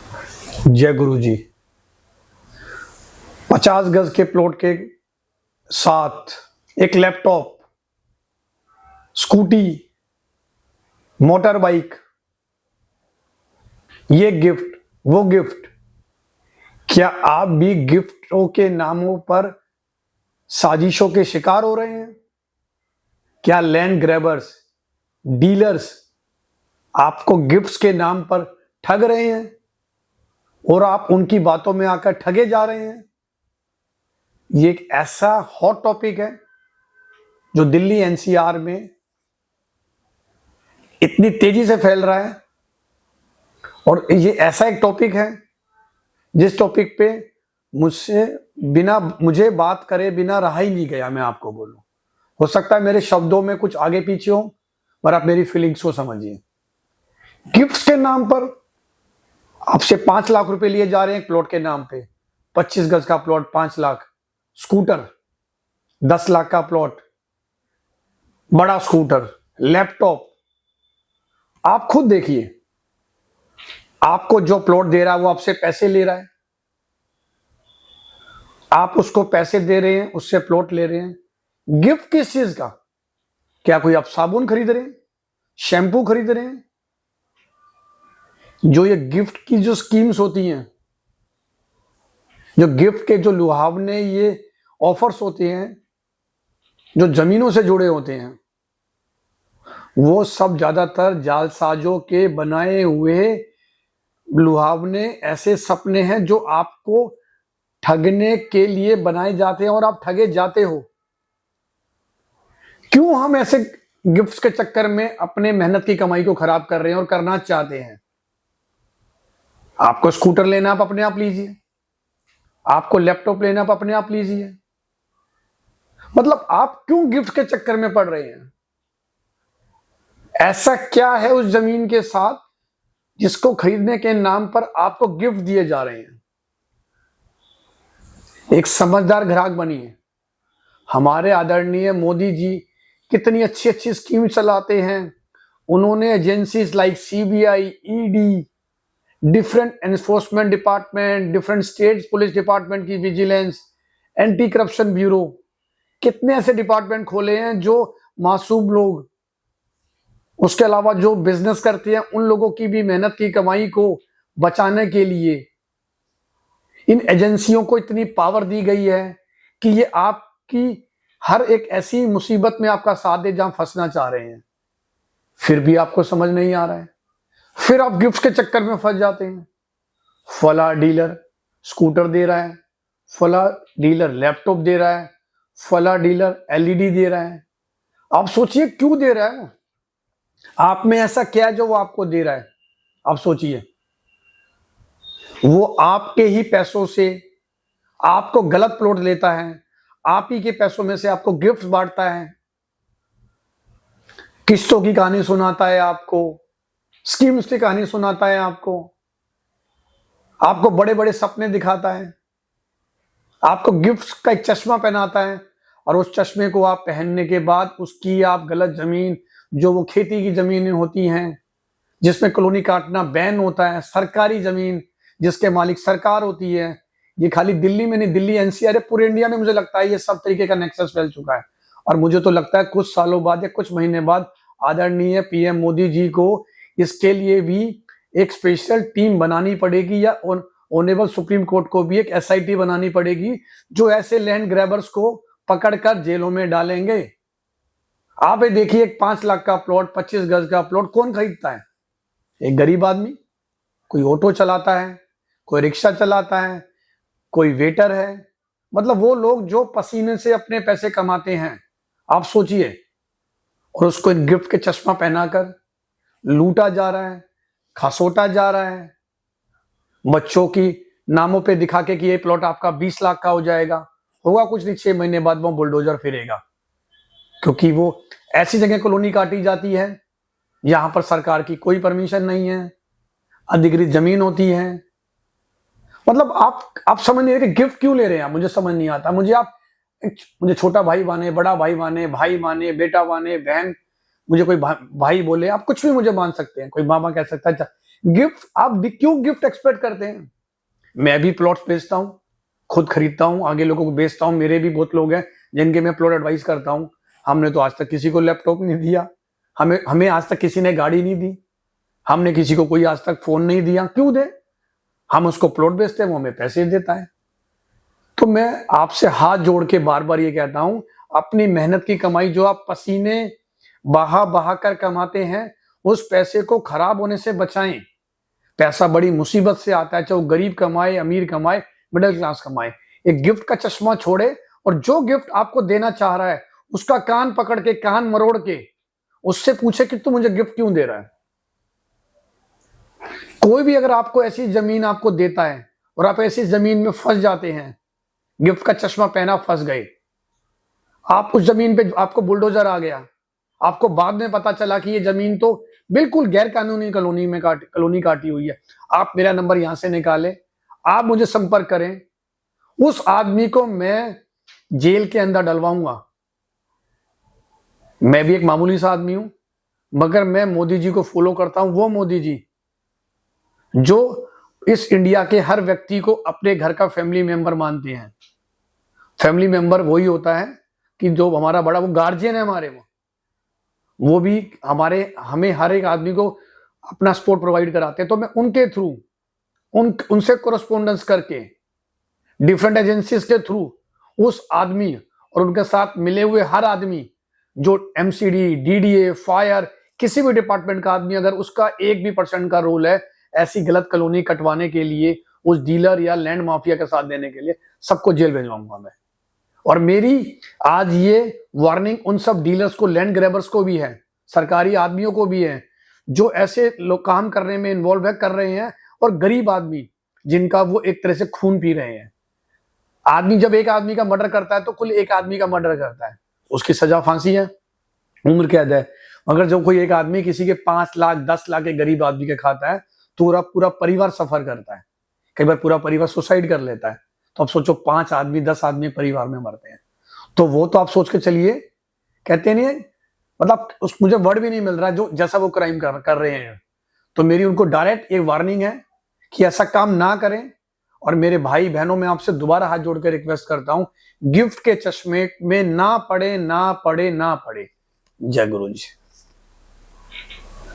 जय गुरु जी। 50 गज के प्लॉट के साथ एक लैपटॉप, स्कूटी, मोटर बाइक, ये गिफ्ट, वो गिफ्ट। क्या आप भी गिफ्टों के नामों पर साजिशों के शिकार हो रहे हैं? क्या लैंड ग्रैबर्स, डीलर्स आपको गिफ्ट्स के नाम पर ठग रहे हैं और आप उनकी बातों में आकर ठगे जा रहे हैं? ये एक ऐसा हॉट टॉपिक है जो दिल्ली एनसीआर में इतनी तेजी से फैल रहा है, और ये ऐसा एक टॉपिक है जिस टॉपिक पे मुझे बात करे बिना रहा ही नहीं गया। मैं आपको बोलूं, हो सकता है मेरे शब्दों में कुछ आगे पीछे हो, पर आप मेरी फीलिंग्स को समझिए। गिफ्ट्स के नाम पर आपसे 5 लाख रुपए लिए जा रहे हैं प्लॉट के नाम पे। 25 गज का प्लॉट 5 लाख, स्कूटर 10 लाख का प्लॉट, बड़ा स्कूटर, लैपटॉप। आप खुद देखिए, आपको जो प्लॉट दे रहा है वो आपसे पैसे ले रहा है, आप उसको पैसे दे रहे हैं, उससे प्लॉट ले रहे हैं। गिफ्ट किस चीज का? क्या कोई आप साबुन खरीद रहे हैं, शैम्पू खरीद रहे हैं? जो ये गिफ्ट की जो स्कीम्स होती हैं, जो गिफ्ट के जो लुभावने ये ऑफर्स होते हैं, जो जमीनों से जुड़े होते हैं, वो सब ज्यादातर जालसाजों के बनाए हुए लुभावने ऐसे सपने हैं जो आपको ठगने के लिए बनाए जाते हैं और आप ठगे जाते हो। क्यों हम ऐसे गिफ्ट्स के चक्कर में अपने मेहनत की कमाई को खराब कर रहे हैं और करना चाहते हैं? आपको स्कूटर लेना, आप अपने आप लीजिए। आपको लैपटॉप लेना, आप अपने आप लीजिए। मतलब आप क्यों गिफ्ट के चक्कर में पड़ रहे हैं? ऐसा क्या है उस जमीन के साथ जिसको खरीदने के नाम पर आपको गिफ्ट दिए जा रहे हैं? एक समझदार ग्राहक बनिए। हमारे आदरणीय मोदी जी कितनी अच्छी अच्छी स्कीम चलाते हैं। उन्होंने agencies like CBI, ED, different enforcement department, different state police department की विजिलेंस, एंटी करप्शन ब्यूरो, कितने ऐसे डिपार्टमेंट खोले हैं जो मासूम लोग, उसके अलावा जो बिजनेस करते हैं, उन लोगों की भी मेहनत की कमाई को बचाने के लिए इन एजेंसियों को इतनी पावर दी गई है कि ये आपकी हर एक ऐसी मुसीबत में आपका साथ दे जहां फंसना चाह रहे हैं। फिर भी आपको समझ नहीं आ रहा है, फिर आप गिफ्ट के चक्कर में फंस जाते हैं। फला डीलर स्कूटर दे रहा है, फला डीलर लैपटॉप दे रहा है, फला डीलर एलईडी दे रहा है। आप सोचिए क्यों दे रहा है? आप में ऐसा क्या है जो वो आपको दे रहा है? आप सोचिए। वो आपके ही पैसों से आपको गलत प्लॉट लेता है, आप ही के पैसों में से आपको गिफ्ट बांटता है, किस्तों की कहानी सुनाता है आपको, स्कीम्स की कहानी सुनाता है आपको बड़े बड़े सपने दिखाता है, आपको गिफ्ट्स का एक चश्मा पहनाता है, और उस चश्मे को आप पहनने के बाद उसकी आप गलत जमीन, जो वो खेती की जमीनें होती हैं जिसमें कॉलोनी काटना बैन होता है, सरकारी जमीन जिसके मालिक सरकार होती है, ये खाली दिल्ली में नहीं, दिल्ली एनसीआर है, पूरे इंडिया में मुझे लगता है ये सब तरीके का नेक्सस फैल चुका है। और मुझे तो लगता है कुछ सालों बाद या कुछ महीने बाद आदरणीय पीएम मोदी जी को इसके लिए भी एक स्पेशल टीम बनानी पड़ेगी, या ऑनरेबल सुप्रीम कोर्ट को भी एक एसआईटी बनानी पड़ेगी जो ऐसे लैंड ग्रैबर्स को पकड़कर जेलों में डालेंगे। आप ये देखिए, 5 लाख का प्लॉट, 25 गज का प्लॉट कौन खरीदता है? एक गरीब आदमी, कोई ऑटो चलाता है, कोई रिक्शा चलाता है, कोई वेटर है, मतलब वो लोग जो पसीने से अपने पैसे कमाते हैं। आप सोचिए, और उसको इन गिफ्ट के चश्मा पहनाकर लूटा जा रहा है, खसोटा जा रहा है, बच्चों की नामों पे दिखा के कि ये प्लॉट आपका 20 लाख का हो जाएगा। होगा कुछ नहीं, 6 महीने बाद वो बुलडोजर फिरेगा, क्योंकि वो ऐसी जगह कॉलोनी काटी जाती है यहां पर सरकार की कोई परमिशन नहीं है, अधिकृत जमीन होती है। मतलब आप समझ नहीं रहे कि गिफ्ट क्यों ले रहे हैं? मुझे समझ नहीं आता। मुझे छोटा भाई माने, बड़ा भाई माने, भाई माने, बेटा माने, बहन, मुझे कोई भाई बोले, आप कुछ भी मुझे मान सकते हैं, कोई मामा कह सकता है, गिफ्ट आप क्यों गिफ्ट एक्सपेक्ट करते हैं? मैं भी प्लॉट्स बेचता हूं, खुद खरीदता हूं, आगे लोगों को बेचता हूं। मेरे भी बहुत लोग हैं जिनके मैं प्लॉट एडवाइस करता हूं। हमने तो आज तक किसी को लैपटॉप नहीं दिया, हमें आज तक किसी ने गाड़ी नहीं दी, हमने किसी को कोई आज तक फोन नहीं दिया। क्यों दे? हम उसको प्लॉट बेचते हैं, वो हमें पैसे देता है। तो मैं आपसे हाथ जोड़ के बार बार ये कहता हूं, अपनी मेहनत की कमाई जो आप पसीने बहा बहा कर कमाते हैं, उस पैसे को खराब होने से बचाएं। पैसा बड़ी मुसीबत से आता है, चाहे वो गरीब कमाए, अमीर कमाए, मिडिल क्लास कमाए। एक गिफ्ट का चश्मा छोड़े और जो गिफ्ट आपको देना चाह रहा है उसका कान पकड़ के, कान मरोड़ के उससे पूछे कि तू मुझे गिफ्ट क्यों दे रहा है। कोई भी अगर आपको ऐसी जमीन आपको देता है और आप ऐसी जमीन में फंस जाते हैं, गिफ्ट का चश्मा पहना फंस गए, आप उस जमीन पे आपको बुलडोजर आ गया, आपको बाद में पता चला कि ये जमीन तो बिल्कुल गैर कानूनी कॉलोनी काटी हुई है, आप मेरा नंबर यहां से निकाले, आप मुझे संपर्क करें, उस आदमी को मैं जेल के अंदर डलवाऊंगा। मैं भी एक मामूली सा आदमी हूं, मगर मैं मोदी जी को फॉलो करता हूं। वो मोदी जी जो इस इंडिया के हर व्यक्ति को अपने घर का फैमिली मेंबर मानते हैं। फैमिली मेंबर वही होता है कि जो हमारा बड़ा, वो गार्जियन है हमारे, वो भी हमें हर एक आदमी को अपना सपोर्ट प्रोवाइड कराते हैं। तो मैं उनके थ्रू, उनसे कोरस्पोंडेंस करके, डिफरेंट एजेंसीज के थ्रू उस आदमी और उनके साथ मिले हुए हर आदमी, जो एमसीडी, डीडीए, फायर, किसी भी डिपार्टमेंट का आदमी, अगर उसका 1% का रोल है ऐसी गलत कॉलोनी कटवाने के लिए, उस डीलर या लैंड माफिया के साथ देने के लिए, सबको जेल भेजवाऊंगा मैं। और मेरी आज ये वार्निंग उन सब डीलर्स को, लैंड ग्रैबर्स को भी है, सरकारी आदमियों को भी है, जो ऐसे लोग काम करने में इन्वॉल्व है, कर रहे हैं, और गरीब आदमी जिनका वो एक तरह से खून पी रहे हैं। आदमी जब एक आदमी का मर्डर करता है तो कुल एक आदमी का मर्डर करता है, उसकी सजा फांसी है, उम्र कैद है। मगर जब कोई एक आदमी किसी के 5 लाख 10 लाख के गरीब आदमी के खाता है तो पूरा परिवार सफर करता है, कई बार पूरा परिवार सुसाइड कर लेता है। तो आप सोचो 5 आदमी 10 आदमी परिवार में मरते हैं, तो वो तो आप सोच के चलिए, कहते नहीं, मतलब मुझे वर्ड भी नहीं मिल रहा जो जैसा वो क्राइम कर रहे हैं। तो मेरी उनको डायरेक्ट एक वार्निंग है कि ऐसा काम ना करें। और मेरे भाई बहनों, में आपसे दोबारा हाथ जोड़कर रिक्वेस्ट करता हूं, गिफ्ट के चश्मे में ना पड़े, ना पड़े, ना पड़े। जय गुरु जी।